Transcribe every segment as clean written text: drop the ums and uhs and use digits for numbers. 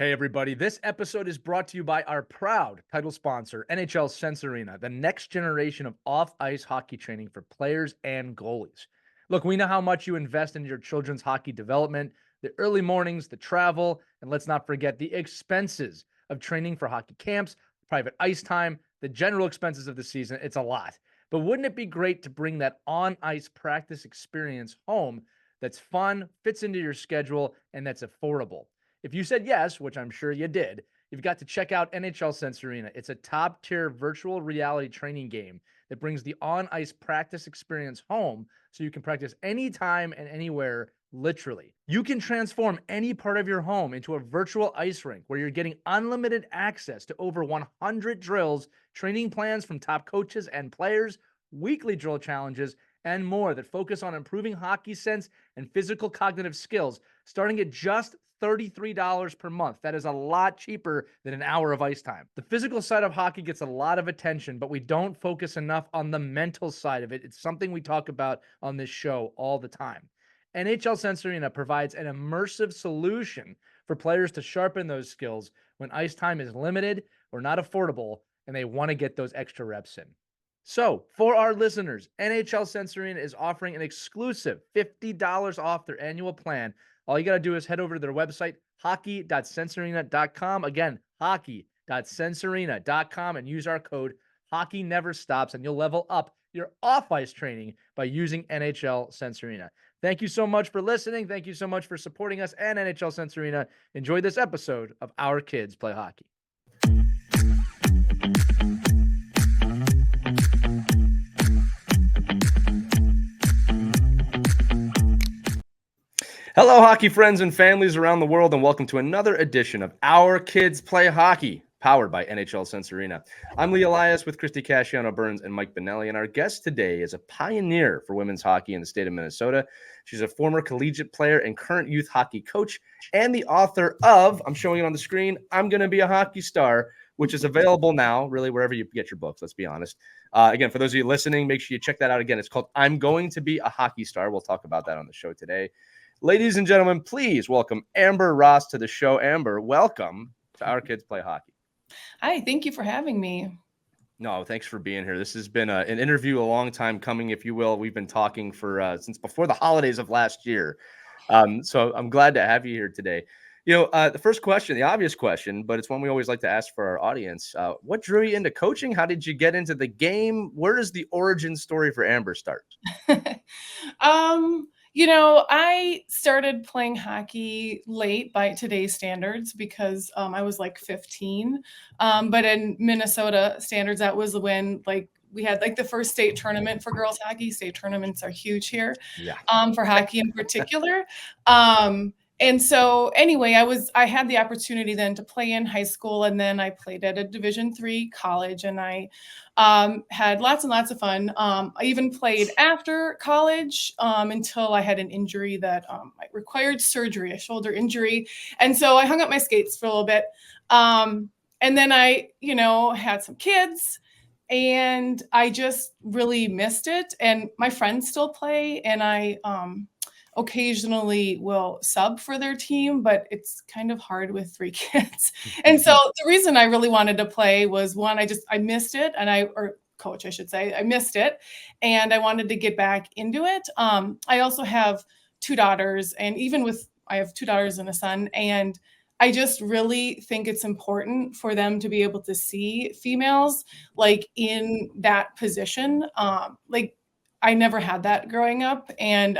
Hey, everybody. This episode is brought to you by our proud title sponsor, NHL Sense Arena, the next generation of off-ice hockey training for players and goalies. Look, we know how much you invest in your children's hockey development, the early mornings, the travel, and let's not forget the expenses of training for hockey camps, private ice time, the general expenses of the season. It's a lot. But wouldn't it be great to bring that on-ice practice experience home that's fun, fits into your schedule, and that's affordable? If you said yes, which I'm sure you did, you've got to check out NHL Sense Arena. It's a top-tier virtual reality training game that brings the on-ice practice experience home so you can practice anytime and anywhere, literally. You can transform any part of your home into a virtual ice rink where you're getting unlimited access to over 100 drills, training plans from top coaches and players, weekly drill challenges, and more that focus on improving hockey sense and physical cognitive skills, starting at just $33 per month. That is a lot cheaper than an hour of ice time. The physical side of hockey gets a lot of attention, but we don't focus enough on the mental side of it. It's something we talk about on this show all the time. NHL Sense Arena provides an immersive solution for players to sharpen those skills when ice time is limited or not affordable and they want to get those extra reps in. So, for our listeners, NHL Sense Arena is offering an exclusive $50 off their annual plan. All you got to do is head over to their website, hockey.sensearena.com. Again, hockey.sensearena.com, and use our code HOCKEYNEVERSTOPS, and you'll level up your off-ice training by using NHL Sense Arena. Thank you so much for listening. Thank you so much for supporting us and NHL Sense Arena. Enjoy this episode of Our Kids Play Hockey. Hello, hockey friends and families around the world, and welcome to another edition of Our Kids Play Hockey, powered by NHL Sense Arena. I'm Elias with Christie Casciano Burns and Mike Bonelli, and our guest today is a pioneer for women's hockey in the state of Minnesota. She's a former collegiate player and current youth hockey coach, and the author of, I'm showing it on the screen, I'm Gonna Be a Hockey Star, which is available now, really, wherever you get your books, let's be honest. Again, for those of you listening, make sure you check that out again. It's called I'm Going to Be a Hockey Star. We'll talk about that on the show today. Ladies and gentlemen, please welcome Amber Ross to the show. Amber, welcome to Our Kids Play Hockey. Hi, thank you for having me. No, thanks for being here. This has been an interview a long time coming, if you will. We've been talking for since before the holidays of last year. So I'm glad to have you here today. You know, the first question, the obvious question, but it's one we always like to ask for our audience. What drew you into coaching? How did you get into the game? Where does the origin story for Amber start? I started playing hockey late by today's standards because I was like 15. But in Minnesota standards, that was when we had the first state tournament for girls hockey. State tournaments are huge here, for hockey in particular. And so anyway, I had the opportunity then to play in high school, and then I played at a Division III college, and I had lots and lots of fun. I even played after college until I had an injury that required surgery, a shoulder injury. And so I hung up my skates for a little bit. And then I, had some kids, and I just really missed it. And my friends still play, and I occasionally will sub for their team, but it's kind of hard with 3 kids. And so the reason I really wanted to play was one, I missed it, or coach, I should say, I missed it, and I wanted to get back into it. I also have 2 daughters, and I have 2 daughters and a son, and I just really think it's important for them to be able to see females in that position. I never had that growing up. And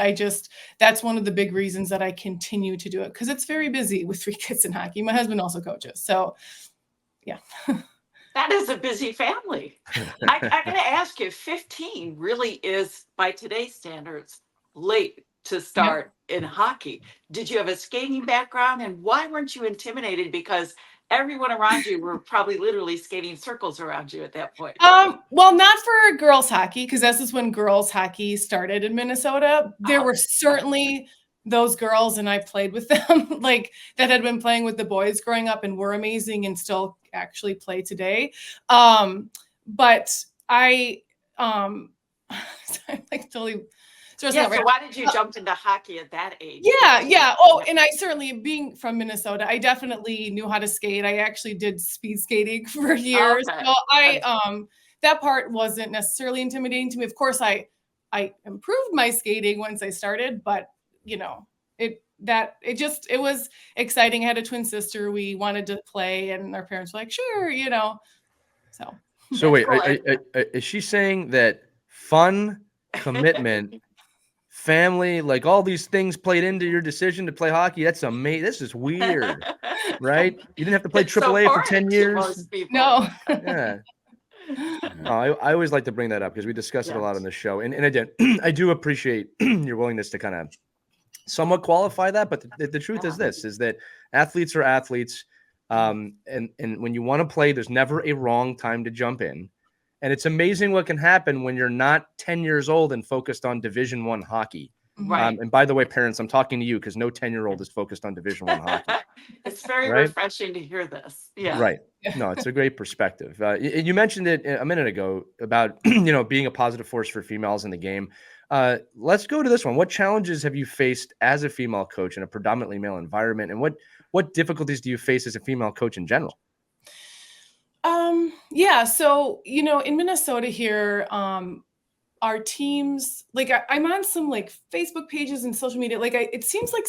that's one of the big reasons that I continue to do it, because it's very busy with 3 kids in hockey. My husband also coaches. So, yeah. That is a busy family. I got to ask you, 15 really is, by today's standards, late to start in hockey. Did you have a skating background, and why weren't you intimidated? Because everyone around you were probably literally skating circles around you at that point. Well, not for girls hockey, because this is when girls hockey started in Minnesota. There were certainly those girls, and I played with them, that had been playing with the boys growing up and were amazing and still actually play today. But I, totally. Yeah, so why did you jump into hockey at that age? Yeah. Oh, and I certainly, being from Minnesota, I definitely knew how to skate. I actually did speed skating for years. Okay. So that part wasn't necessarily intimidating to me. Of course, I improved my skating once I started, but it was exciting. I had a twin sister. We wanted to play, and our parents were like, sure, so. So wait, is she saying that fun, commitment, family, like all these things played into your decision to play hockey? That's amazing. This is weird, right? You didn't have to play AAA for 10 years. No. Yeah. I always like to bring that up because we discuss it a lot on the show. And again, I do appreciate your willingness to kind of somewhat qualify that. But the truth is this, is that athletes are athletes. And when you want to play, there's never a wrong time to jump in. And it's amazing what can happen when you're not 10 years old and focused on Division I hockey. Right. And by the way, parents, I'm talking to you because no 10-year-old is focused on Division I hockey. It's very refreshing to hear this. Yeah. Right. No, it's a great perspective. You mentioned it a minute ago about, being a positive force for females in the game. Let's go to this one. What challenges have you faced as a female coach in a predominantly male environment? And what difficulties do you face as a female coach in general? Yeah. So, in Minnesota here, our teams, like I'm on some like Facebook pages and social media. Like it seems like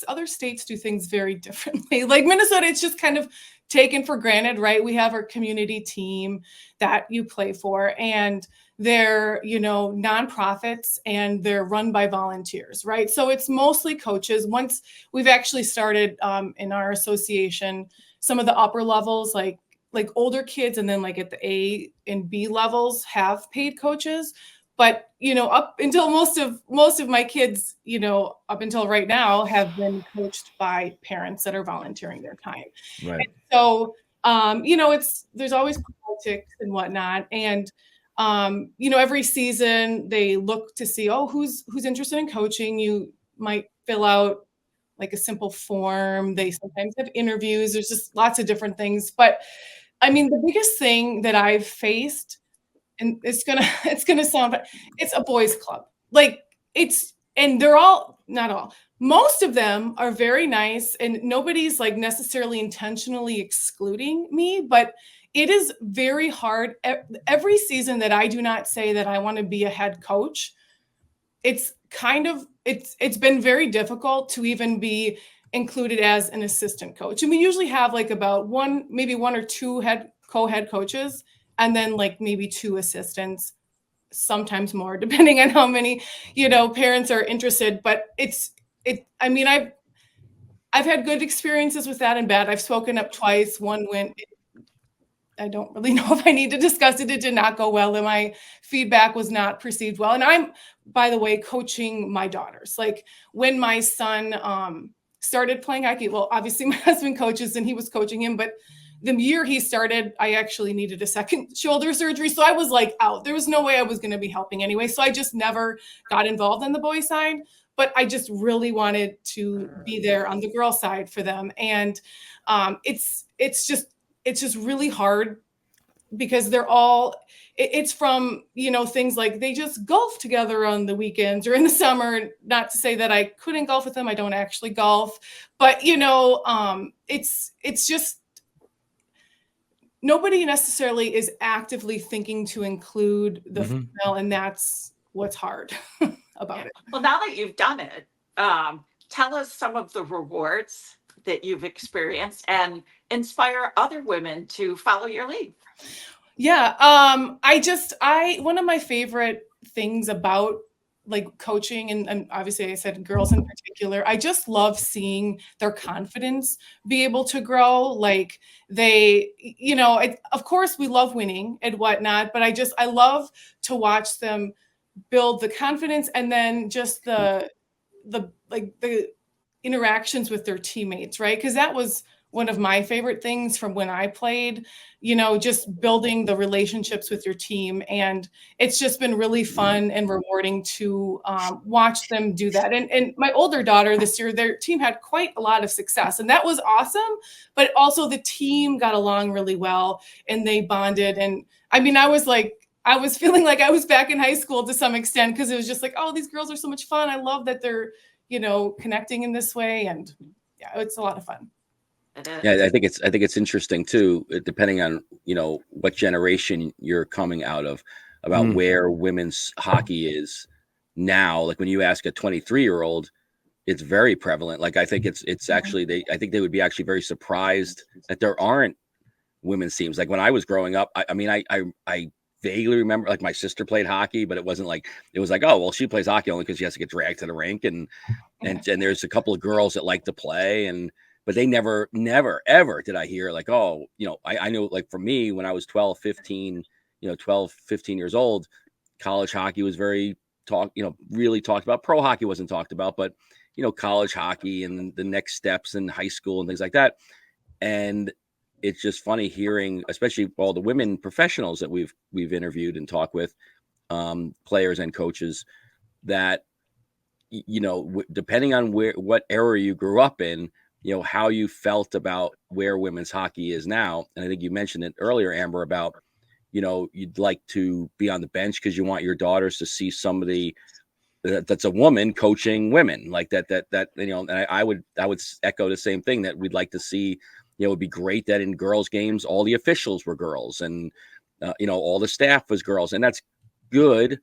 other states do things very differently. Like Minnesota, it's just kind of taken for granted, right? We have our community team that you play for, and they're, nonprofits, and they're run by volunteers, right? So it's mostly coaches. Once we've actually started in our association, some of the upper levels, like older kids, and then like at the A and B levels have paid coaches. But, up until most of my kids, up until right now, have been coached by parents that are volunteering their time. Right. And so, there's always politics and whatnot. And, every season they look to see, who's interested in coaching. You might fill out like a simple form. They sometimes have interviews. There's just lots of different things. But I mean, the biggest thing that I've faced, and it's gonna sound, it's a boys club. Like and they're all, not all, most of them are very nice, and nobody's like necessarily intentionally excluding me, but it is very hard. Every season that I do not say that I want to be a head coach, it's been very difficult to even be included as an assistant coach. And we usually have like about maybe one or two co-head coaches, and then like maybe two assistants, sometimes more, depending on how many, parents are interested. But I've had good experiences with that and bad. I've spoken up twice. One went, I don't really know if I need to discuss it. It did not go well, and my feedback was not perceived well. And I'm, by the way, coaching my daughters. Like when my son started playing hockey, well, obviously my husband coaches and he was coaching him, but the year he started, I actually needed a second shoulder surgery. So I was like out. There was no way I was going to be helping anyway. So I just never got involved on the boys' side, but I just really wanted to be there on the girl side for them. And it's just really hard because it's from, things like they just golf together on the weekends or in the summer. Not to say that I couldn't golf with them. I don't actually golf, but it's just, nobody necessarily is actively thinking to include the female, and that's what's hard about it. Well, now that you've done it, tell us some of the rewards that you've experienced and inspire other women to follow your lead. Yeah. One of my favorite things about like coaching, and obviously I said girls in particular, I just love seeing their confidence be able to grow. Like they, of course we love winning and whatnot, but I love to watch them build the confidence, and then just the interactions with their teammates, right? Because that was one of my favorite things from when I played, just building the relationships with your team. And it's just been really fun and rewarding to watch them do that. And my older daughter this year, their team had quite a lot of success, and that was awesome. But also the team got along really well and they bonded. And I mean, I was like, I was feeling like I was back in high school to some extent, because it was just like, oh, these girls are so much fun. I love that they're, connecting in this way. And yeah, it's a lot of fun. Yeah, I think it's interesting too, depending on, what generation you're coming out of, about where women's hockey is now. Like when you ask a 23-year-old, it's very prevalent. Like I think it's actually I think they would be actually very surprised that there aren't women's teams. Like when I was growing up, I vaguely remember, like, my sister played hockey, but it wasn't like, it was like, oh, well, she plays hockey only because she has to get dragged to the rink, and there's a couple of girls that like to play, but they never ever did I hear like, oh, I knew, like, for me, when I was 12, 15 years old, college hockey was very really talked about. Pro hockey wasn't talked about, but college hockey and the next steps in high school and things like that. And it's just funny hearing, especially all the women professionals that we've interviewed and talked with, players and coaches, that, depending on what era you grew up in, how you felt about where women's hockey is now. And I think you mentioned it earlier, Amber, about, you'd like to be on the bench because you want your daughters to see somebody that's a woman coaching women, like that, and I would echo the same thing, that we'd like to see. It would be great that in girls' games, all the officials were girls, and all the staff was girls, and that's good.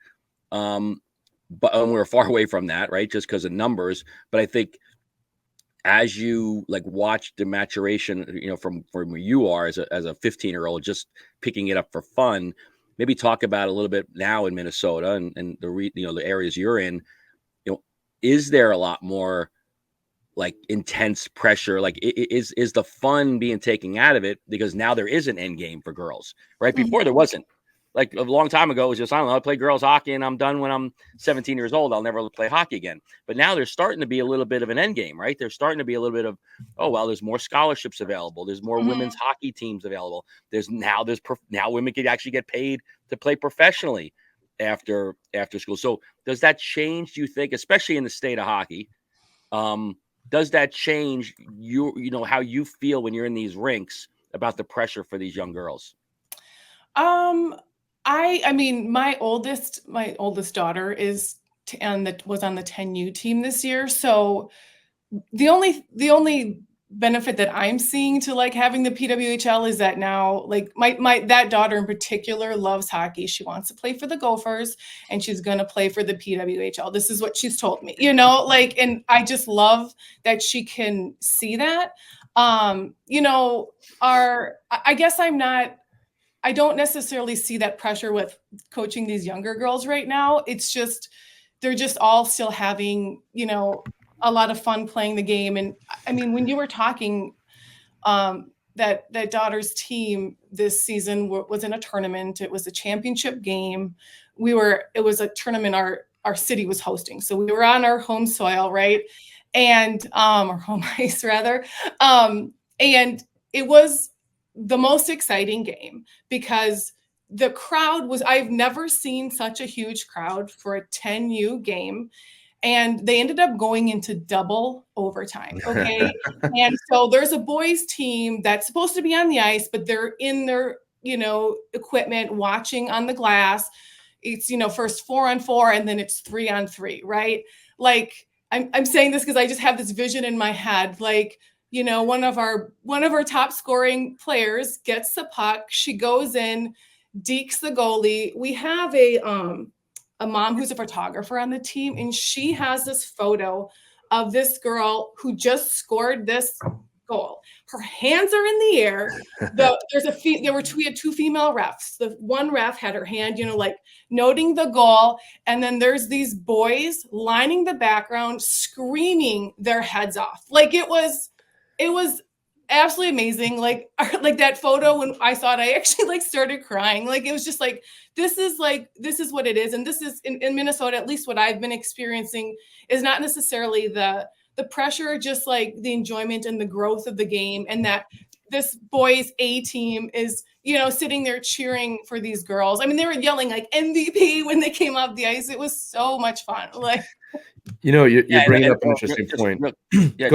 But we're far away from that, right? Just because of numbers. But I think as you watch the maturation, from where you are as a 15-year-old, just picking it up for fun, maybe talk about a little bit now in Minnesota and the areas you're in. Is there a lot more intense pressure? Is the fun being taken out of it because now there is an end game for girls, right? Before there wasn't. Like a long time ago, it was just, I don't know, I play girls hockey and I'm done when I'm 17 years old. I'll never play hockey again. But now there's starting to be a little bit of an end game, right? There's starting to be a little bit of, oh, well, there's more scholarships available. There's more women's hockey teams available. Now women could actually get paid to play professionally after school. So does that change, do you think, especially in the state of hockey? Does that change how you feel when you're in these rinks about the pressure for these young girls? I mean, my oldest daughter was on the 10U team this year. So the only benefit that I'm seeing to having the PWHL is that now, that daughter in particular loves hockey. She wants to play for the Gophers and she's going to play for the PWHL. This is what she's told me, and I just love that she can see that. I guess I don't necessarily see that pressure with coaching these younger girls right now. It's just, they're just all still having, a lot of fun playing the game. And I mean, when you were talking, that daughter's team this season was in a tournament. It was a championship game. It was a tournament our city was hosting. So we were on our home soil, right? And, or home ice rather. And it was the most exciting game because the crowd I've never seen such a huge crowd for a 10U game. And they ended up going into double overtime. Okay. And so there's a boys team that's supposed to be on the ice, but they're in their, equipment watching on the glass. It's, first 4-on-4 and then it's 3-on-3, right? I'm saying this because I just have this vision in my head. One of our top scoring players gets the puck. She goes in, dekes the goalie. We have a mom who's a photographer on the team, and she has this photo of this girl who just scored this goal. Her hands are in the air. We had two female refs. The one ref had her hand, noting the goal. And then there's these boys lining the background, screaming their heads off. It was absolutely amazing. That photo, when I saw it, I actually started crying. It was just this is what it is. And this is in Minnesota, at least what I've been experiencing is not necessarily the pressure, just the enjoyment and the growth of the game. And that this boys A team is, sitting there cheering for these girls. I mean, they were yelling MVP when they came off the ice. It was so much fun. You're bringing up an interesting point. Go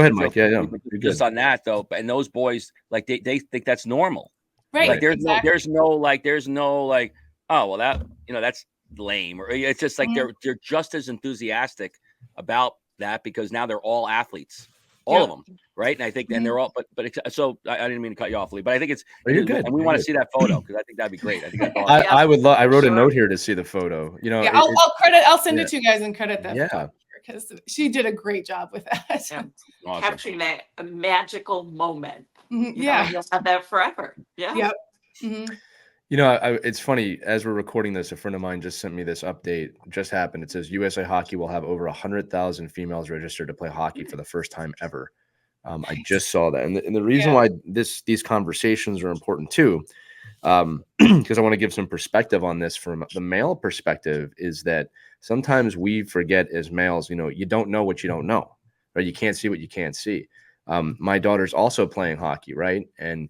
ahead, Mike. Yeah. Just on that though, and those boys, they think that's normal, right? There's no oh, well, that's lame. Or it's just like Mhm. they're just as enthusiastic about that because now they're all athletes, all of them, right? And I think, and Mhm. they're all, so I didn't mean to cut you off, Lee, but I think Oh, you're good. and we You're want to good. see that photo because I think that'd be great. I think that's I, awesome. Yeah, I would love. I for wrote a sure. note here to see the photo. You know, Yeah, I'll send yeah. it to you guys and credit that Yeah. photographer because she did a great job with that. Yeah. Awesome. Capturing that a magical moment. Mhm, You know, yeah. and you'll have that forever. Yeah. Yep. Mhm. You know, it's funny. As we're recording this, a friend of mine just sent me this update. Just happened. It says USA Hockey will have over 100,000 females registered to play hockey for the first time ever. I just saw that, and the reason Yeah. why these conversations are important too, because I want to give some perspective on this from the male perspective, is that sometimes we forget as males, you know, you don't know what you don't know, right? You can't see what you can't see. My daughter's also playing hockey, right? And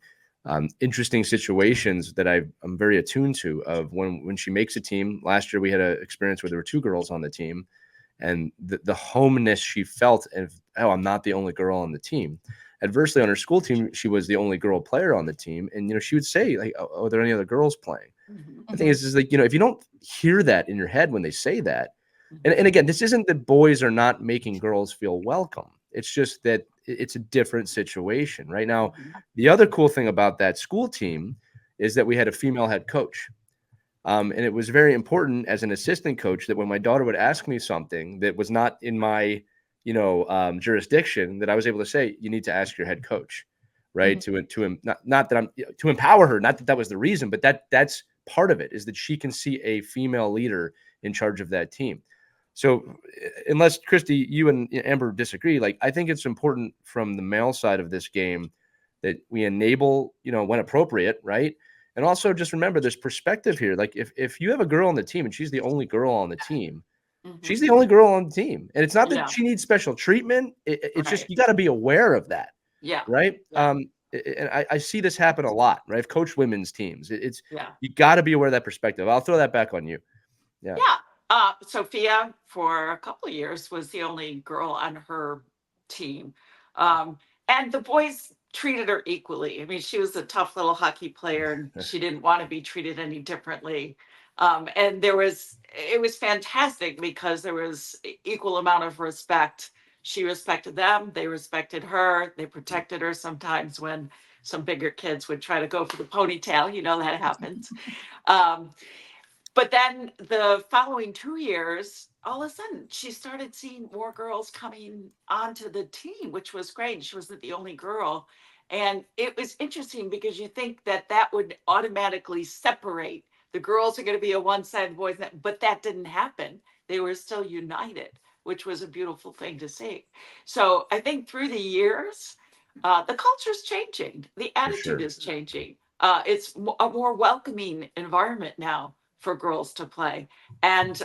interesting situations that I'm very attuned to of when she makes a team. Last year we had an experience where there were 2 girls on the team, and the homeness she felt of, oh, I'm not the only girl on the team. Adversely, on her school team, she was the only girl player on the team, and you know she would say like, "Oh, are there any other girls playing?" Mhm. The thing is like, you know, if you don't hear that in your head when they say that, and Mhm. again, this isn't that boys are not making girls feel welcome. It's just that it's a different situation right now. Mhm. The other cool thing about that school team is that we had a female head coach. And it was very important as an assistant coach that when my daughter would ask me something that was not in my, you know, jurisdiction, that I was able to say, you need to ask your head coach, right? Mhm. Not that I'm to empower her, not that that was the reason, but that's part of it is that she can see a female leader in charge of that team. So unless Christy, you and Amber disagree, like I think it's important from the male side of this game that we enable, you know, when appropriate, right? And also just remember there's perspective here. Like if you have a girl on the team and she's the only girl on the team, she's Mhm. the only girl on the team. And it's not that Yeah. she needs special treatment. It's just Right. you got to be aware of that, Yeah. right? Yeah. And I see this happen a lot, right? I've coached women's teams. It's Yeah. you got to be aware of that perspective. I'll throw that back on you. Yeah. Yeah. Sophia, for a couple of years, was the only girl on her team. Um, and the boys treated her equally. I mean, she was a tough little hockey player and she didn't want to be treated any differently. And it was fantastic because there was equal amount of respect. She respected them, they respected her, they protected her sometimes when some bigger kids would try to go for the ponytail. You know, that happens. Um, but then the following 2 years, all of a sudden, she started seeing more girls coming onto the team, which was great. She wasn't the only girl. And it was interesting because you think that that would automatically separate. The girls are going to be a one side, the boys, but that didn't happen. They were still united, which was a beautiful thing to see. So I think through the years, the culture's changing, the For attitude sure. is changing. It's a more welcoming environment now for girls to play. And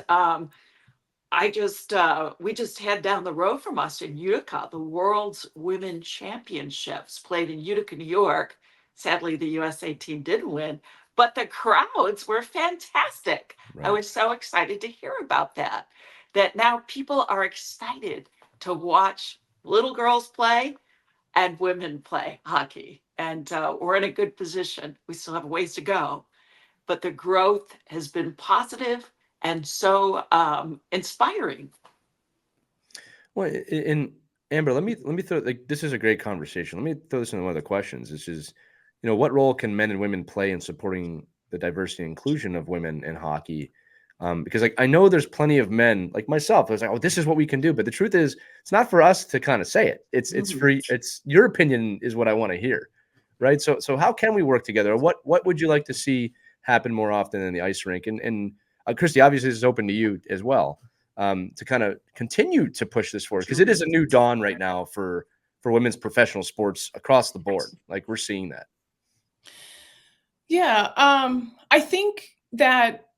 we just had down the road from us in Utica, the World's Women Championships played in Utica, New York. Sadly, the USA team didn't win, but the crowds were fantastic. I Right. was so excited to hear about that, that now people are excited to watch little girls play and women play hockey. And we're in a good position. We still have a ways to go, but the growth has been positive and so inspiring. Well, in Amber, let me throw like this is a great conversation. Let me throw this into one of the questions. This is, you know, what role can men and women play in supporting the diversity and inclusion of women in hockey? Because like I know there's plenty of men like myself. I was like, oh, this is what we can do. But the truth is, it's not for us to kind of say it. It's Mhm. free. It's your opinion is what I want to hear, right? So how can we work together? What would you like to see happen more often in the ice rink? And Christy, obviously, this is open to you as well to kind of continue to push this forward because it is a new dawn right now for women's professional sports across the board. Like we're seeing that. Yeah, I think that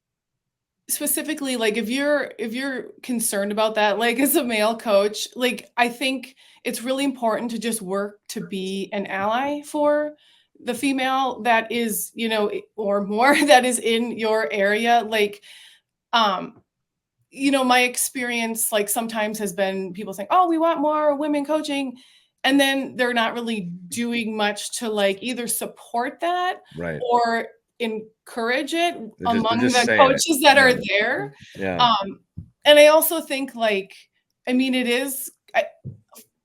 specifically, like if you're concerned about that, like as a male coach, like I think it's really important to just work to be an ally for the female that is, you know, or more that is in your area. Like, um, you know, my experience, like sometimes has been people saying, "Oh, we want more women coaching," and then they're not really doing much to like either support that Right. or encourage it They're among just the saying it. coaches that Yeah. are there. Yeah. And I also think like, I mean, it is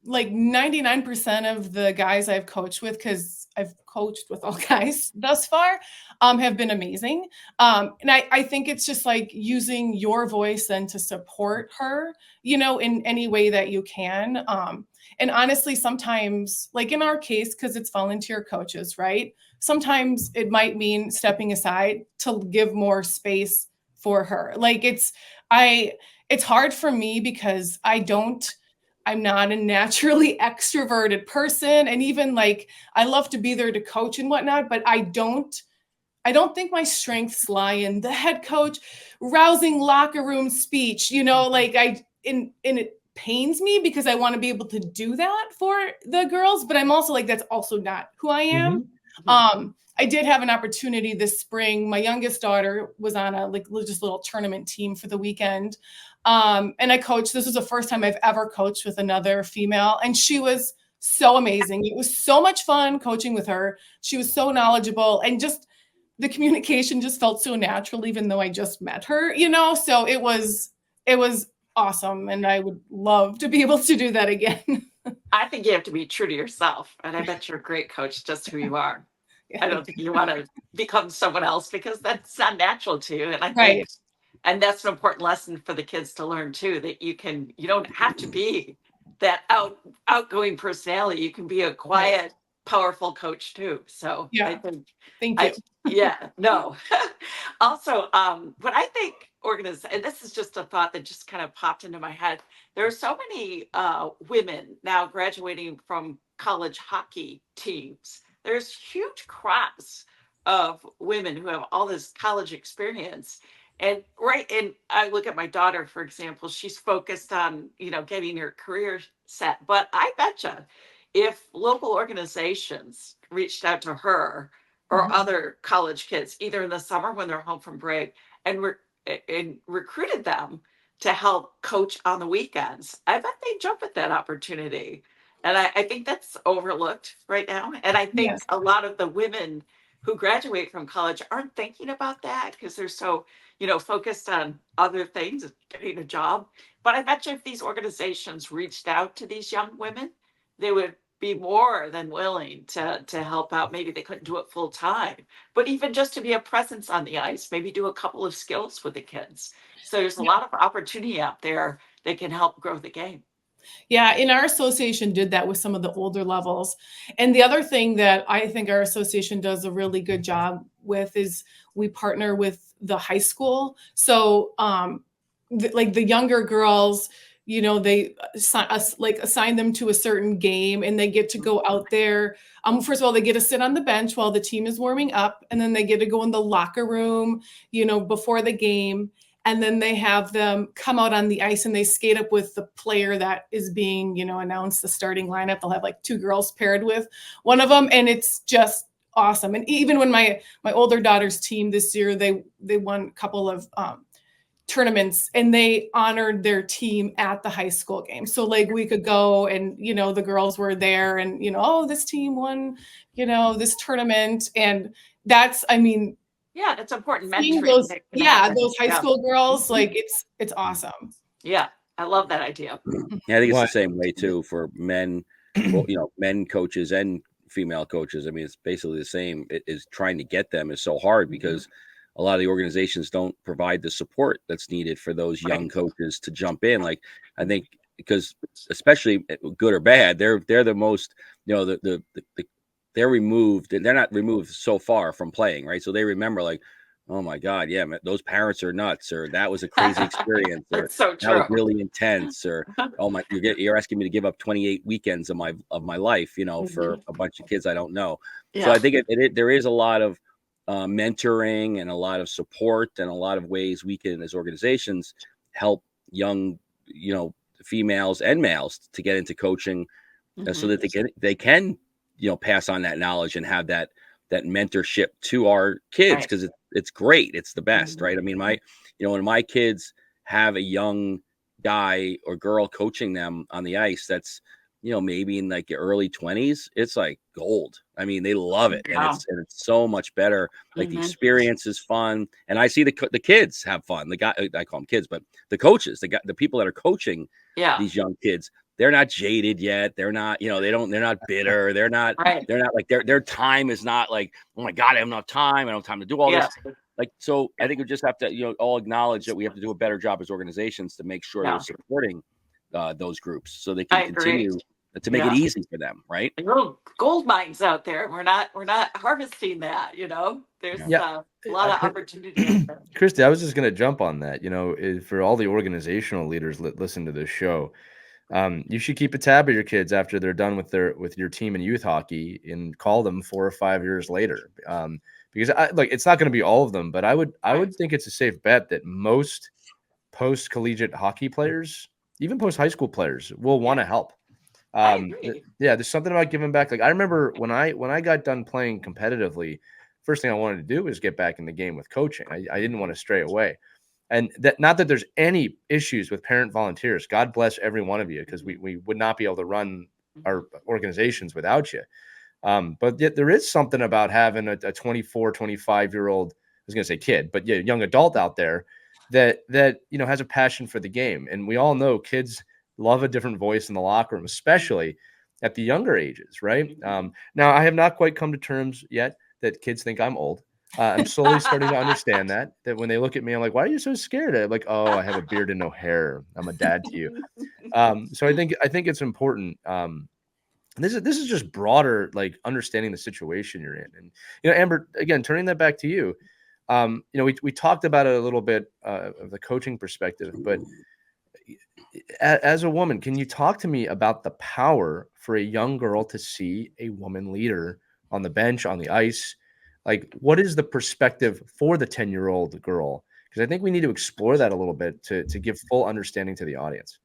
like 99% of the guys I've coached with, because I've coached with all guys thus far, have been amazing. And I think it's just like using your voice then to support her, you know, in any way that you can. And honestly, sometimes, like in our case, because it's volunteer coaches, right? Sometimes it might mean stepping aside to give more space for her. Like it's hard for me because I'm not a naturally extroverted person. And even like, I love to be there to coach and whatnot, but I don't think my strengths lie in the head coach, rousing locker room speech, you know, like and it pains me because I want to be able to do that for the girls, but I'm also like, that's also not who I am. I did have an opportunity this spring. My youngest daughter was on a just little tournament team for the weekend. And I coached. This was the first time I've ever coached with another female, and she was so amazing. It was so much fun coaching with her. She was so knowledgeable, and just the communication just felt so natural, even though I just met her, you know? So it was awesome. And I would love to be able to do that again. I think you have to be true to yourself. And I bet you're a great coach, just who you are. Yeah. I don't think you want to become someone else because that's not natural to you. And I think, Right. and that's an important lesson for the kids to learn too, that you don't have to be that outgoing personality. You can be a quiet, powerful coach too. So Yeah. I think, Thank you. no. Also, what I think and this is just a thought that just kind of popped into my head. There are so many women now graduating from college hockey teams. There's huge crops of women who have all this college experience. And I look at my daughter, for example, she's focused on, getting her career set. But I betcha if local organizations reached out to her or other college kids, either in the summer when they're home from break, and recruited them to help coach on the weekends, I bet they jump at that opportunity. And I think that's overlooked right now. And I think Yes. a lot of the women who graduate from college aren't thinking about that because they're so, focused on other things, getting a job. But I bet you if these organizations reached out to these young women, they would be more than willing to help out. Maybe they couldn't do it full time, but even just to be a presence on the ice, maybe do a couple of skills with the kids. So there's a lot of opportunity out there that can help grow the game. Yeah, and our association did that with some of the older levels. And the other thing that I think our association does a really good job with is we partner with the high school. So like the younger girls, they assign them to a certain game, and they get to go out there. First of all, they get to sit on the bench while the team is warming up, and then they get to go in the locker room, before the game. And then they have them come out on the ice and they skate up with the player that is being, announced, the starting lineup. They'll have like two girls paired with one of them. And it's just awesome. And even when my older daughter's team this year, they won a couple of tournaments, and they honored their team at the high school game. So like we could go and, the girls were there and, this team won, this tournament. And that's, yeah, that's important. Those high school girls, like it's awesome. Yeah, I love that idea. Yeah, I think it's the same way too for men, men coaches and female coaches. I mean, it's basically the same. It is trying to get them is so hard because a lot of the organizations don't provide the support that's needed for those young coaches to jump in. Like, I think because especially good or bad, they're the most, they're removed, and they're not removed so far from playing, right? So they remember like, oh my God, yeah, those parents are nuts, or that was a crazy experience, or That's so true. that was really intense, or oh my, you're asking me to give up 28 weekends of my life, for a bunch of kids I don't know. Yeah. So I think there is a lot of mentoring and a lot of support and a lot of ways we can, as organizations, help young, females and males to get into coaching, so that they can pass on that knowledge and have that mentorship to our kids, because it's great. It's the best, right? I mean, when my kids have a young guy or girl coaching them on the ice, that's maybe in like your early 20s, it's like gold. I mean, they love it, and Yeah. it's so much better. Like the Mhm. experience is fun, and I see the kids have fun. The guy, I call them kids, but the coaches, the people that are coaching Yeah. these young kids, they're not jaded yet. They're not, they're not bitter. They're not Right. like their time is not like, oh my God, I have enough time. I don't have time to do all this. Yes. Like, so I think we just have to, all acknowledge that we have to do a better job as organizations to make sure Yeah. we're supporting those groups so they I can agree. continue to make it easy for them, right? Little gold mines out there. We're not harvesting that. There's Yeah. a lot of opportunity out there. Christy, I was just going to jump on that. For all the organizational leaders listen to this show, you should keep a tab of your kids after they're done with your team in youth hockey and call them 4 or 5 years later. Because it's not going to be all of them, but I would think it's a safe bet that most post collegiate hockey players, even post high school players, will want to help. I agree. Yeah, there's something about giving back. Like I remember when I got done playing competitively, first thing I wanted to do was get back in the game with coaching. I didn't want to stray away. And that, not that there's any issues with parent volunteers. God bless every one of you, because we would not be able to run our organizations without you. But yet there is something about having a 24, 25-year-old, I was going to say kid, but yeah, young adult out there that has a passion for the game. And we all know kids love a different voice in the locker room, especially at the younger ages, right? Now, I have not quite come to terms yet that kids think I'm old. I'm slowly starting to understand that when they look at me, I'm like, why are you so scared? I'm like, oh, I have a beard and no hair. I'm a dad to you. So I think it's important. And this is just broader, like understanding the situation you're in. And, Amber, again, turning that back to you, we talked about it a little bit of the coaching perspective, but as a woman, can you talk to me about the power for a young girl to see a woman leader on the bench, on the ice? Like, what is the perspective for the 10-year-old girl? Because I think we need to explore that a little bit to give full understanding to the audience.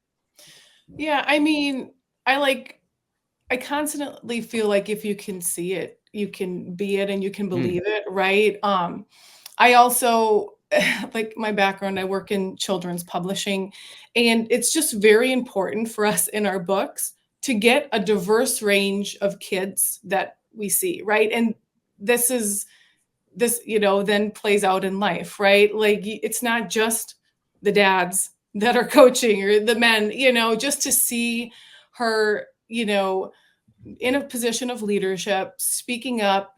Yeah, I mean, I constantly feel like if you can see it, you can be it and you can believe it, right? I also, like my background, I work in children's publishing, and it's just very important for us in our books to get a diverse range of kids that we see, right? And this then plays out in life, right? Like it's not just the dads that are coaching or the men, just to see her, in a position of leadership, speaking up,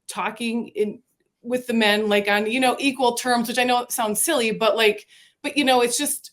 talking with the men, like on, equal terms, which I know it sounds silly, but it's just,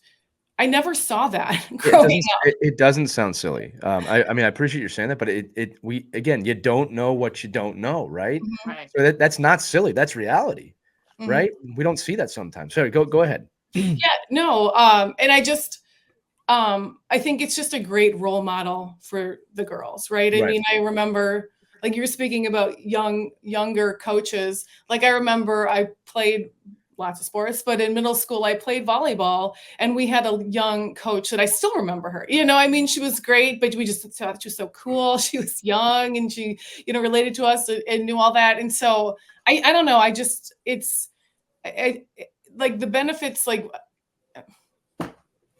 I never saw that growing up. It doesn't sound silly. I mean, I appreciate you saying that, but you don't know what you don't know, right? Mhm. Right. So that's not silly. That's reality, Mhm. right? We don't see that sometimes. Sorry, go ahead. Yeah, no. And I think it's just a great role model for the girls, right? I Right. mean, I remember, like you were speaking about younger coaches. Like I remember I played lots of sports, but in middle school I played volleyball, and we had a young coach that I still remember her. I mean, she was great, but we just thought she was so cool. She was young, and she, related to us and knew all that. And so I don't know. Like the benefits, like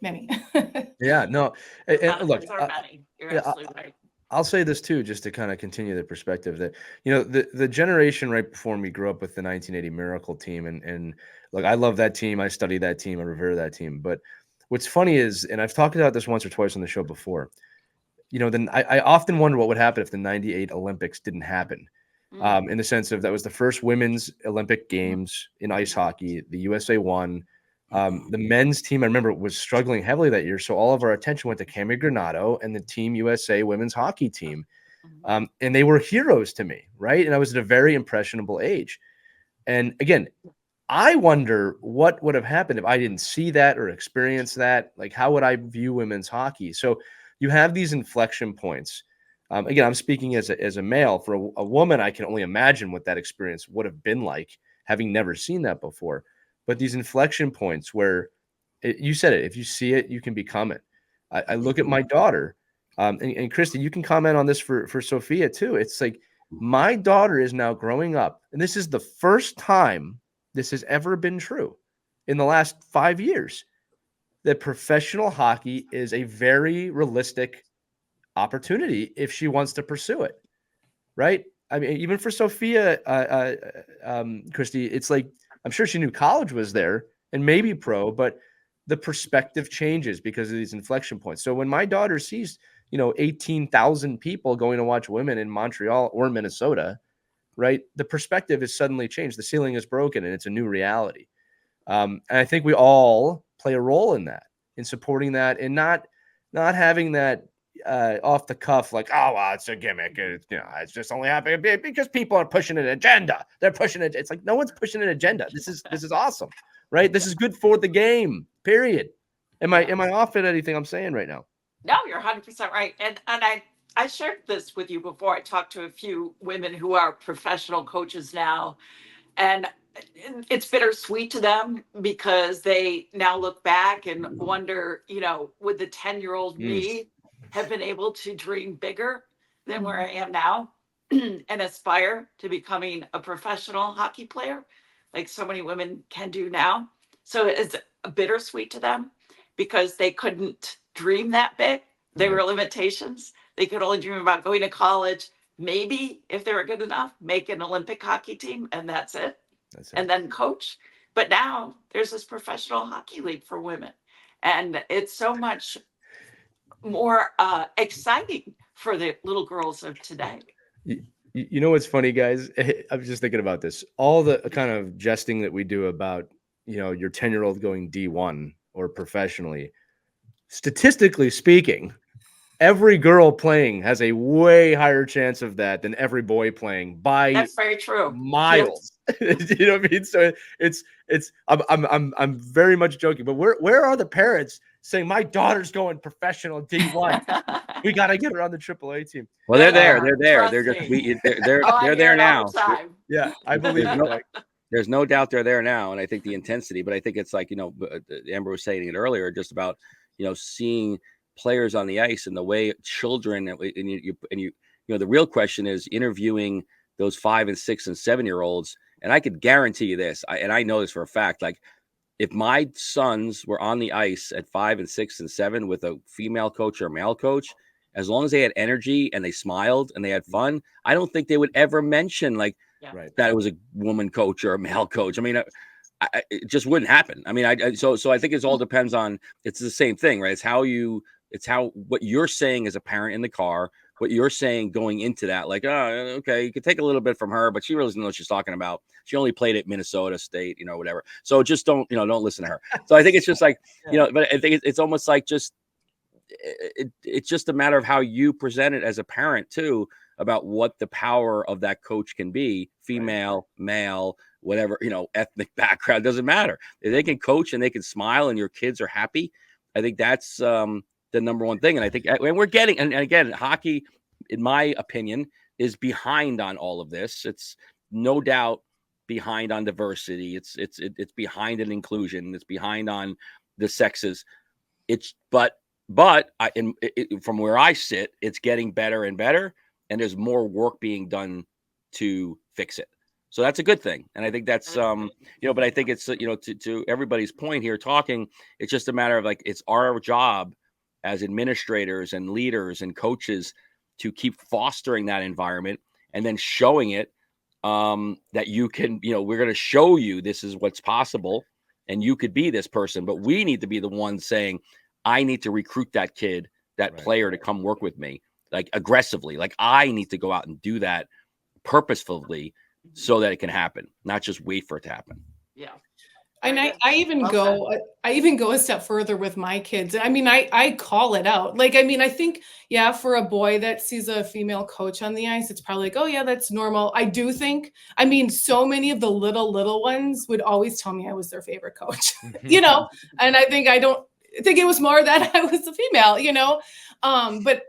many. Yeah, no. And look, Benefits are many. You're yeah, absolutely right. I'll say this too, just to kind of continue the perspective that, the generation right before me grew up with the 1980 Miracle team. And look, I love that team. I study that team. I revere that team. But what's funny is, and I've talked about this once or twice on the show before, then I often wonder what would happen if the 98 Olympics didn't happen. In the sense of that was the first women's Olympic games in ice hockey. The USA won. The men's team, I remember, was struggling heavily that year. So all of our attention went to Cammy Granado and the Team USA women's hockey team. And they were heroes to me, right? And I was at a very impressionable age. And again, I wonder what would have happened if I didn't see that or experience that. Like, how would I view women's hockey? So you have these inflection points. Again, I'm speaking as a male. For a woman, I can only imagine what that experience would have been like, having never seen that before. But these inflection points where you said it, if you see it, you can become it. I look at my daughter, and Christy, you can comment on this for Sophia too. It's like my daughter is now growing up, and this is the first time this has ever been true in the last 5 years, that professional hockey is a very realistic opportunity if she wants to pursue it. Right. I mean, even for Sophia, Christie, it's like, I'm sure she knew college was there and maybe pro, but the perspective changes because of these inflection points. So when my daughter sees, 18,000 people going to watch women in Montreal or Minnesota, right, the perspective is suddenly changed. The ceiling is broken and it's a new reality. And I think we all play a role in that, in supporting that, and not having that off the cuff, like, oh, well, it's a gimmick. It's just only happening because people are pushing an agenda. They're pushing it. It's like, no one's pushing an agenda. This is awesome, right? This is good for the game, period. Am I off at anything I'm saying right now? No, you're 100% right. And I shared this with you before. I talked to a few women who are professional coaches now, and it's bittersweet to them because they now look back and wonder, would the 10-year-old me have been able to dream bigger than where I am now and aspire to becoming a professional hockey player like so many women can do now? So it's bittersweet to them because they couldn't dream that big. There were limitations. They could only dream about going to college, maybe if they were good enough, make an Olympic hockey team, and that's it. And then coach. But now there's this professional hockey league for women, and it's so much more exciting for the little girls of today. You know what's funny, guys? I was just thinking about this. All the kind of jesting that we do about, your 10-year-old going D1 or professionally, statistically speaking, every girl playing has a way higher chance of that than every boy playing by That's very true. miles. You know what I mean? So it's I'm very much joking, but where are the parents saying my daughter's going professional D1? We got to get her on the AAA team. Well, they're there. They're there. They're just they're there now. Yeah, I believe it. There's no doubt they're there now, and I think the intensity. But I think it's like, Amber was saying it earlier, just about seeing players on the ice and the way children and you the real question is interviewing those 5 and 6 and 7-year-olds. And I could guarantee you this, and I know this for a fact, like if my sons were on the ice at 5 and 6 and 7 with a female coach or a male coach, as long as they had energy and they smiled and they had fun, I don't think they would ever mention that it was a woman coach or a male coach. I mean, it just wouldn't happen. I mean, so I think it all depends on, it's the same thing, right? It's what you're saying as a parent in the car, what you're saying going into that, like, oh, okay, you could take a little bit from her, but she really doesn't know what she's talking about. She only played at Minnesota State, whatever. So just don't listen to her. So I think it's just like, but I think it's almost like just, it's just a matter of how you present it as a parent too, about what the power of that coach can be, female, male, whatever, ethnic background, doesn't matter. If they can coach and they can smile and your kids are happy, I think that's the number one thing. And I think, and we're getting, and again, hockey, in my opinion, is behind on all of this. It's no doubt behind on diversity. It's behind in inclusion. It's behind on the sexes. But from where I sit, it's getting better and better, and there's more work being done to fix it. So that's a good thing. And I think that's, but I think it's, to everybody's point here talking, it's just a matter of like, it's our job as administrators and leaders and coaches to keep fostering that environment and then showing it that you can, we're going to show you this is what's possible and you could be this person, but we need to be the ones saying, I need to recruit that kid, that player to come work with me, like aggressively. Like I need to go out and do that purposefully so that it can happen, not just wait for it to happen. Yeah. And I even go a step further with my kids. I mean, I call it out. Like, I mean, I think, for a boy that sees a female coach on the ice, it's probably like, oh yeah, that's normal. I do think, I mean, so many of the little ones would always tell me I was their favorite coach, and I think it was more that I was a female, but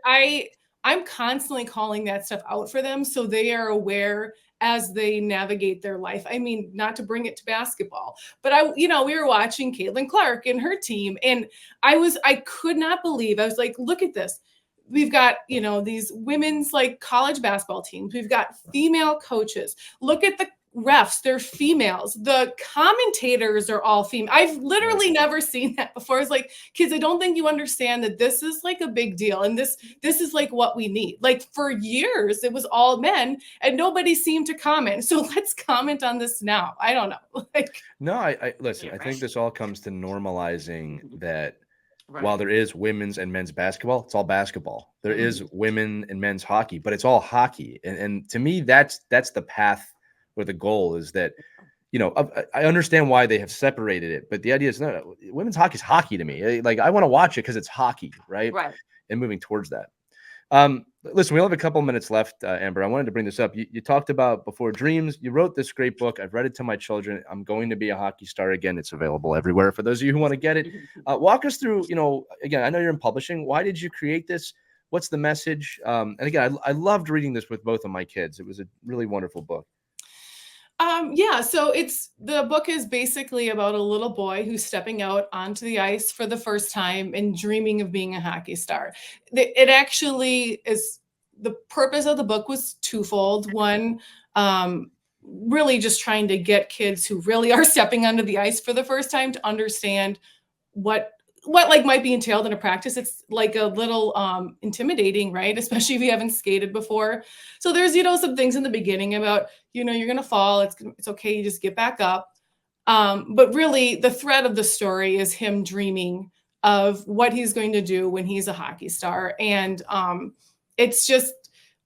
I'm constantly calling that stuff out for them so they are aware as they navigate their life. I mean, not to bring it to basketball, but we were watching Caitlin Clark and her team, and I could not believe, I was like, look at this. We've got, these women's like college basketball teams. We've got female coaches. Look at refs, they're females. The commentators are all female. I've literally never seen that before. It's like, kids, I don't think you understand that this is like a big deal. And this is like what we need. Like for years, it was all men and nobody seemed to comment. So let's comment on this now. I don't know. Like, No, I listen, Yeah, I think right. this all comes to normalizing that Right. while there is women's and men's basketball, it's all basketball. There is Mm-hmm. women and men's hockey, but it's all hockey. And to me, that's the path where the goal is that, you know, I understand why they have separated it, but the idea is no, women's hockey is hockey to me. Like I want to watch it because it's hockey, right? Right. And moving towards that. Listen, we only have a couple minutes left, Amber. I wanted to bring this up. You talked about Before Dreams. You wrote this great book. I've read it to my children. I'm going to be a hockey star again. It's available everywhere for those of you who want to get it. Walk us through, you know, again, I know you're in publishing. Why did you create this? What's the message? And again, I loved reading this with both of my kids. It was a really wonderful book. Yeah, so the book is basically about a little boy who's stepping out onto the ice for the first time and dreaming of being a hockey star. It actually is, the purpose of the book was twofold. One, really just trying to get kids who really are stepping onto the ice for the first time to understand what like might be entailed in a practice. It's like a little intimidating, right? Especially if you haven't skated before. So there's, you know, some things in the beginning about, you know, you're going to fall. It's okay. You just get back up. But really the thread of the story is him dreaming of what he's going to do when he's a hockey star. And it's just,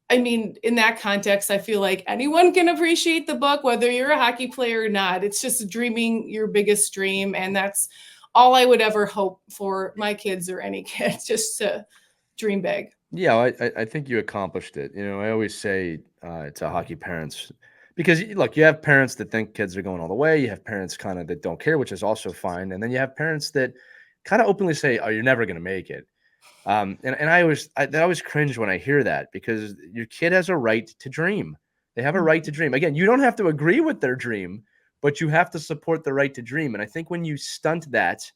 I mean, in that context, I feel like anyone can appreciate the book, whether you're a hockey player or not. It's just dreaming your biggest dream. And that's all I would ever hope for my kids or any kids, just to dream big. Yeah, I think you accomplished it. You know, I always say to hockey parents, because look, you have parents that think kids are going all the way. You have parents kind of that don't care, which is also fine. And then you have parents that kind of openly say, "Oh, you're never going to make it." And I always cringe when I hear that, because your kid has a right to dream. They have a right to dream. Again, you don't have to agree with their dream, but you have to support the right to dream. And I think when you stunt that,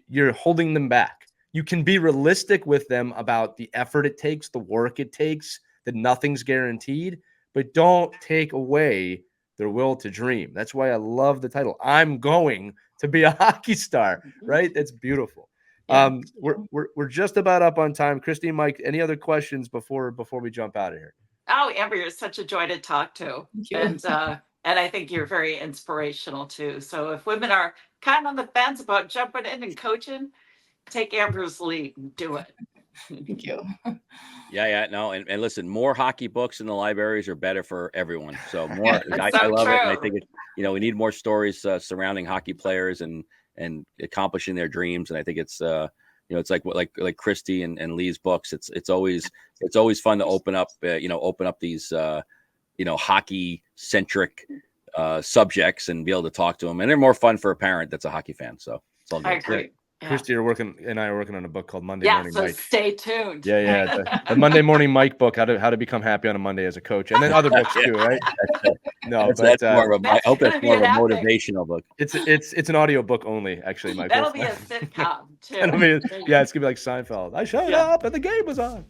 you're holding them back. You can be realistic with them about the effort it takes, the work it takes, that nothing's guaranteed, but don't take away their will to dream. That's why I love the title. I'm going to be a hockey star, right? That's beautiful. Yeah. We're just about up on time. Christie, Mike, any other questions before we jump out of here? Oh, Amber, you're such a joy to talk to. Thank you. And I think you're very inspirational too. So if women are kind of on the fence about jumping in and coaching, take Amber's lead and do it. Thank you. Yeah, no, and listen, more hockey books in the libraries are better for everyone. So more, That's I so love it, and I true. think it, you know, we need more stories surrounding hockey players and accomplishing their dreams. And I think it's you know, it's like Christie and Lee's books. It's always fun to open up these you know, hockey centric subjects and be able to talk to them, and they're more fun for a parent that's a hockey fan. So it's all good. I agree. Yeah. Christie and I are working on a book called Monday Yeah, Morning so Mike. stay tuned. Yeah. The Monday Morning Mike book, how to become happy on a Monday as a coach, and then other books too, right? No, That's but more of a, I hope gonna that's be more of a an epic. motivational book. it's an audio book only, actually, Mike. That'll be a sitcom too. Yeah, it's gonna be like Seinfeld. I showed Yeah. up and the game was on.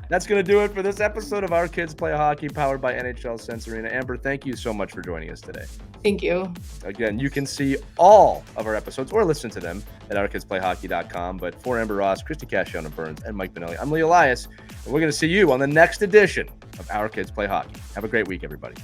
That's gonna do it for this episode of Our Kids Play Hockey, powered by NHL Sense Arena. Amber, thank you so much for joining us today. Thank you. Again, you can see all of our episodes or listen to them at ourkidsplayhockey.com. But for Amber Ross, Christie Casciano Burns, and Mike Bonelli, I'm Lee Elias, and we're going to see you on the next edition of Our Kids Play Hockey. Have a great week, everybody.